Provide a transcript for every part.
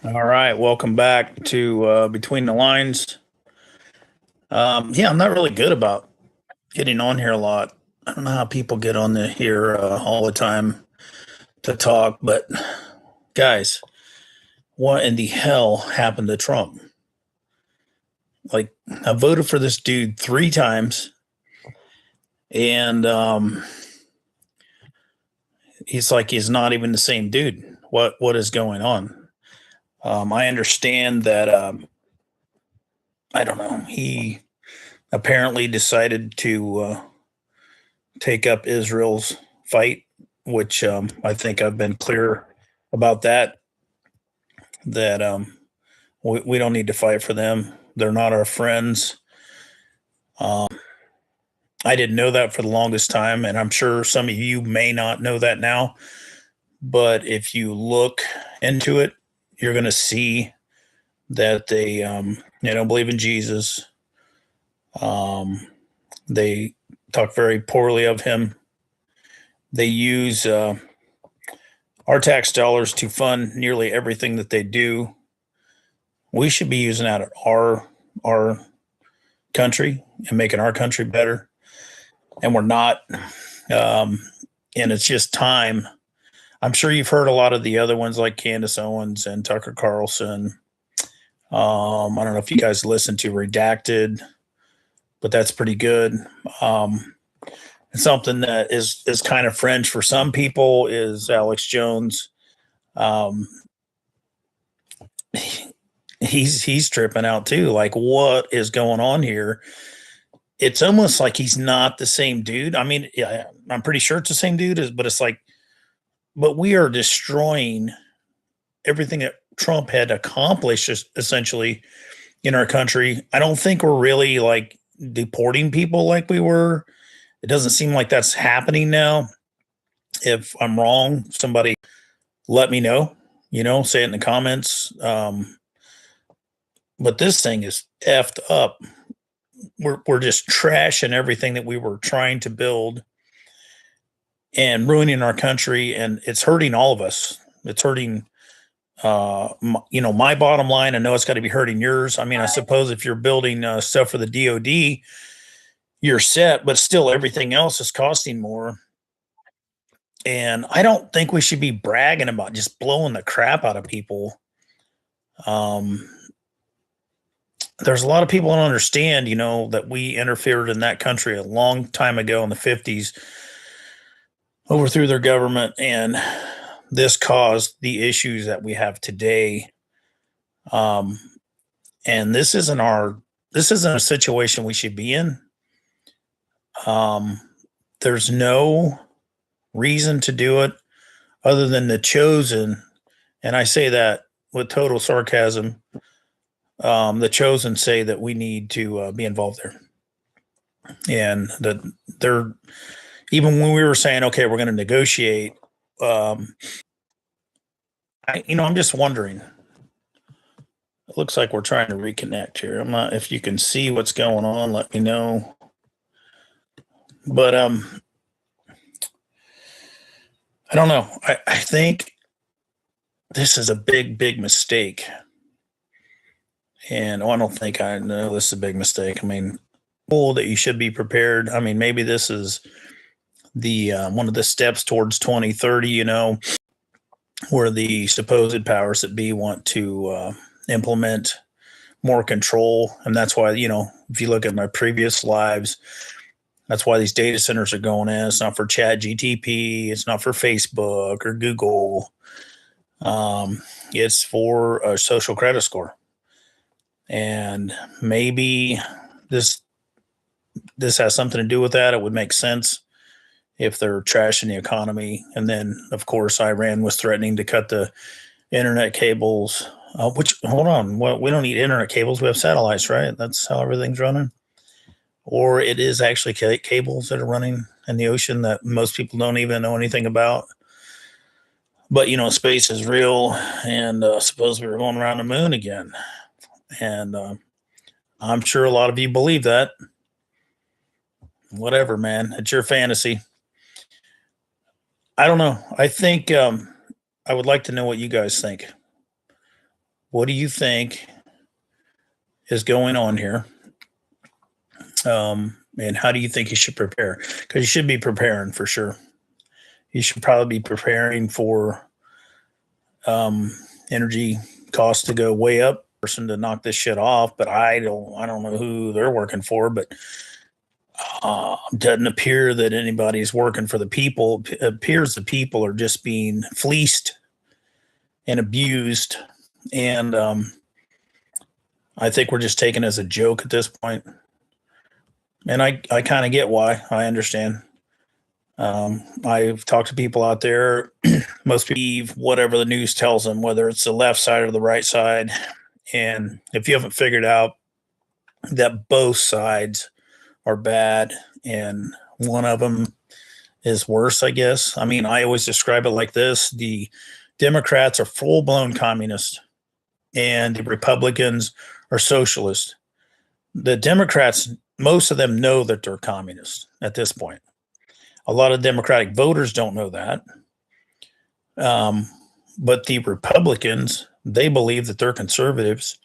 All right, welcome back to Between the Lines. Yeah, I'm not really good about getting on here a lot. I don't know how people get on here all the time to talk, but guys, what in the hell happened to Trump? Like, I voted for this dude 3 times, and he's not even the same dude. What is going on? I understand that I don't know. He apparently decided to take up Israel's fight, which I think I've been clear about that. That we don't need to fight for them. They're not our friends. Um, I didn't know that for the longest time, and I'm sure some of you may not know that now. But if you look into it, you're going to see that they don't believe in Jesus. They talk very poorly of him. They use our tax dollars to fund nearly everything that they do. We should be using that at our country and making our country better, and we're not. Um, and it's just time. I'm sure you've heard a lot of the other ones like Candace Owens and Tucker Carlson. I don't know if you guys listen to Redacted, but that's pretty good. And something that is kind of fringe for some people is Alex Jones. Um, he's tripping out too. Like, what is going on here? It's almost like he's not the same dude. I mean, yeah, I'm pretty sure it's the same dude, but it's like, but we are destroying everything that Trump had accomplished, essentially, in our country. I don't think we're really like deporting people like we were. It doesn't seem like that's happening now. If I'm wrong, somebody let me know. Say it in the comments. But this thing is effed up. We're just trashing everything that we were trying to build and ruining our country, and it's hurting all of us. It's hurting my bottom line. I know it's got to be hurting yours. I mean, I suppose if you're building stuff for the DoD, you're set, but still everything else is costing more. And I don't think we should be bragging about just blowing the crap out of people. There's a lot of people don't understand, that we interfered in that country a long time ago in the 50s, overthrew their government, and this caused the issues that we have today. And this isn't a situation we should be in. There's no reason to do it other than the chosen, and I say that with total sarcasm. The chosen say that we need to be involved there, and that they're, even when we were saying, okay, we're going to negotiate. I'm just wondering. It looks like we're trying to reconnect here. I'm not. If you can see what's going on, let me know. But I don't know. I think this is a big, big mistake. And I don't think I know this is a big mistake. I mean, cool that you should be prepared. I mean, maybe this is the one of the steps towards 2030, where the supposed powers that be want to implement more control. And that's why, if you look at my previous lives, that's why these data centers are going in. It's not for Chat GTP. It's not for Facebook or Google. It's for a social credit score. And maybe this has something to do with that. It would make sense if they're trashing the economy. And then, of course, Iran was threatening to cut the internet cables. Which, hold on, we don't need internet cables. We have satellites, right? That's how everything's running. Or it is actually cables that are running in the ocean that most people don't even know anything about. But, space is real, and suppose we were going around the moon again. And I'm sure a lot of you believe that. Whatever, man. It's your fantasy. I don't know. I think I would like to know what you guys think. What do you think is going on here? And how do you think you should prepare? Because you should be preparing for sure. You should probably be preparing for energy costs to go way up, person to knock this shit off. But I don't know who they're working for, but doesn't appear that anybody's working for the people. It appears the people are just being fleeced and abused, and I think we're just taken as a joke at this point. And I kind of get why. I understand. I've talked to people out there. Most people believe whatever the news tells them, whether it's the left side or the right side. And if you haven't figured out that both sides are bad and one of them is worse, I guess. I mean, I always describe it like this: the Democrats are full blown communists, and the Republicans are socialists. The Democrats, most of them know that they're communists at this point. A lot of Democratic voters don't know that. But the Republicans, they believe that they're conservatives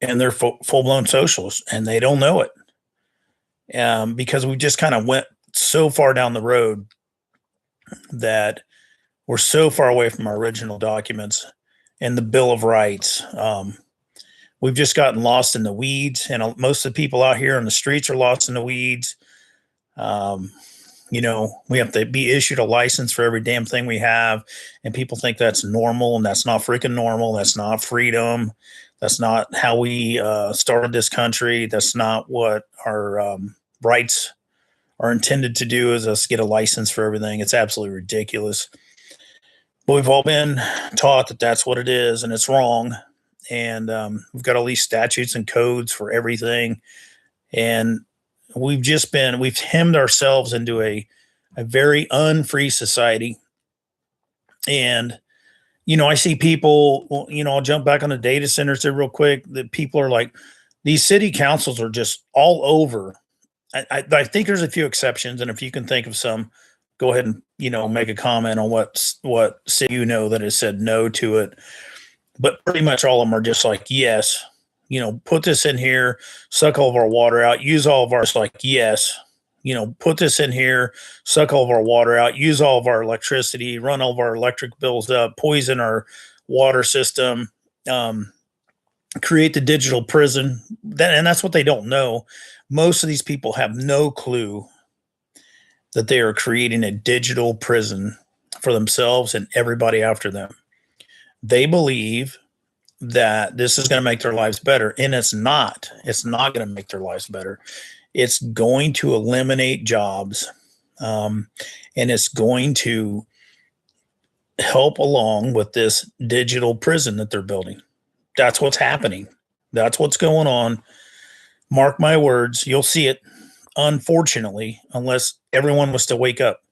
and they're full blown socialists, and they don't know it. Because we just kind of went so far down the road that we're so far away from our original documents and the Bill of Rights. We've just gotten lost in the weeds, and most of the people out here on the streets are lost in the weeds. We have to be issued a license for every damn thing we have, and people think that's normal, and that's not freaking normal. That's not freedom. That's not how we started this country. That's not what our rights are intended to do, is us get a license for everything. It's absolutely ridiculous. But we've all been taught that that's what it is, and it's wrong. And we've got all these statutes and codes for everything. And we've hemmed ourselves into a very unfree society. And, I see people, I'll jump back on the data centers there real quick. That people are like, these city councils are just all over. I think there's a few exceptions. And if you can think of some, go ahead and, make a comment on what city that has said no to it. But pretty much all of them are just like, yes, put this in here, suck all of our water out, use all of ours. Like, yes, put this in here, suck all of our water out, use all of our electricity, run all of our electric bills up, poison our water system, create the digital prison. And that's what they don't know. Most of these people have no clue that they are creating a digital prison for themselves and everybody after them. They believe that this is going to make their lives better, and it's not. It's not going to make their lives better. It's going to eliminate jobs, and it's going to help along with this digital prison that they're building. That's what's happening. That's what's going on. Mark my words, you'll see it, unfortunately, unless everyone was to wake up.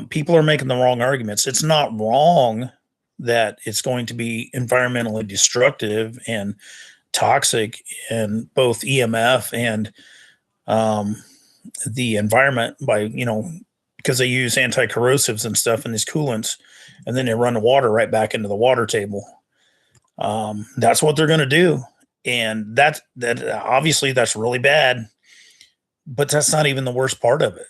People are making the wrong arguments. It's not wrong that it's going to be environmentally destructive and toxic in both EMF and the environment by, because they use anti-corrosives and stuff in these coolants, and then they run the water right back into the water table. That's what they're going to do. And that obviously that's really bad, but that's not even the worst part of it.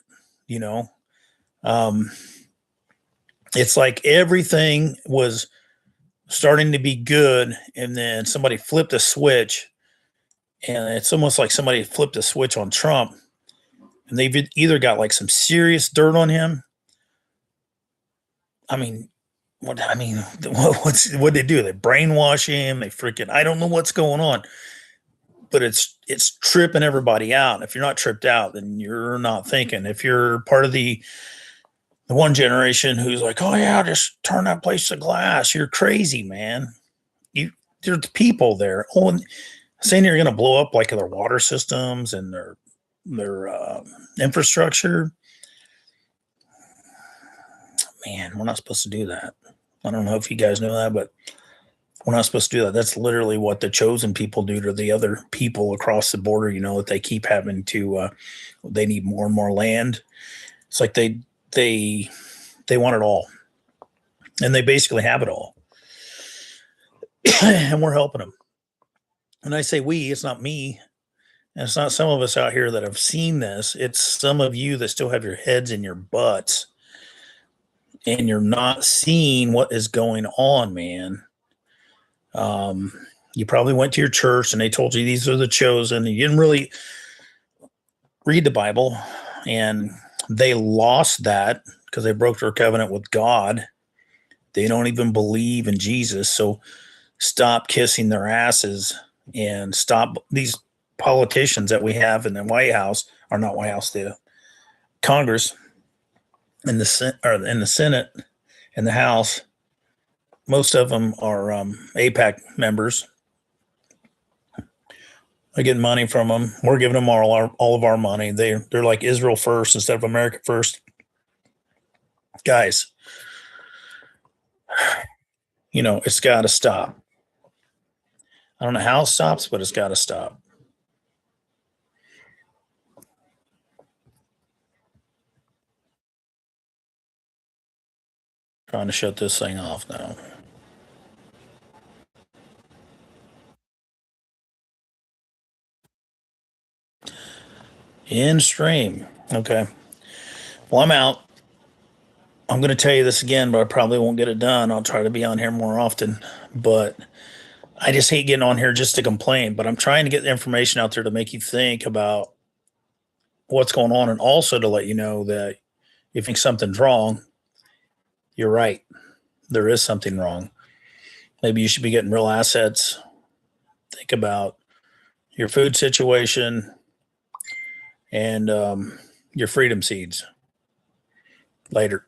It's like everything was starting to be good, and then somebody flipped a switch, and it's almost like somebody flipped a switch on Trump, and they've either got like some serious dirt on him. What they do? They brainwash him. They freaking, I don't know what's going on, but it's tripping everybody out. If you're not tripped out, then you're not thinking. If you're part of the one generation who's like, oh yeah, just turn that place to glass, you're crazy, man. There's people there. Oh, and saying you're going to blow up like their water systems and their infrastructure. Man, we're not supposed to do that. I don't know if you guys know that, but we're not supposed to do that. That's literally what the chosen people do to the other people across the border. That they keep having to. They need more and more land. It's like they want it all. and they basically have it all. And we're helping them. And I say we, it's not me. And it's not some of us out here that have seen this. It's some of you that still have your heads in your butts and you're not seeing what is going on, man. You probably went to your church and they told you these are the chosen. And you didn't really read the Bible, and they lost that because they broke their covenant with God. They don't even believe in Jesus. So stop kissing their asses and stop these politicians that we have in the White House, or not White House, the Congress, in the Senate and the House. Most of them are APAC members. They're getting money from them. We're giving them all of our money. They're like Israel first instead of America first. Guys, it's got to stop. I don't know how it stops, but it's got to stop. Trying to shut this thing off now. In stream. Okay. Well, I'm out. I'm going to tell you this again, but I probably won't get it done. I'll try to be on here more often. But I just hate getting on here just to complain. But I'm trying to get the information out there to make you think about what's going on, and also to let you know that if you think something's wrong, you're right. There is something wrong. Maybe you should be getting real assets. Think about your food situation and your freedom seeds. Later.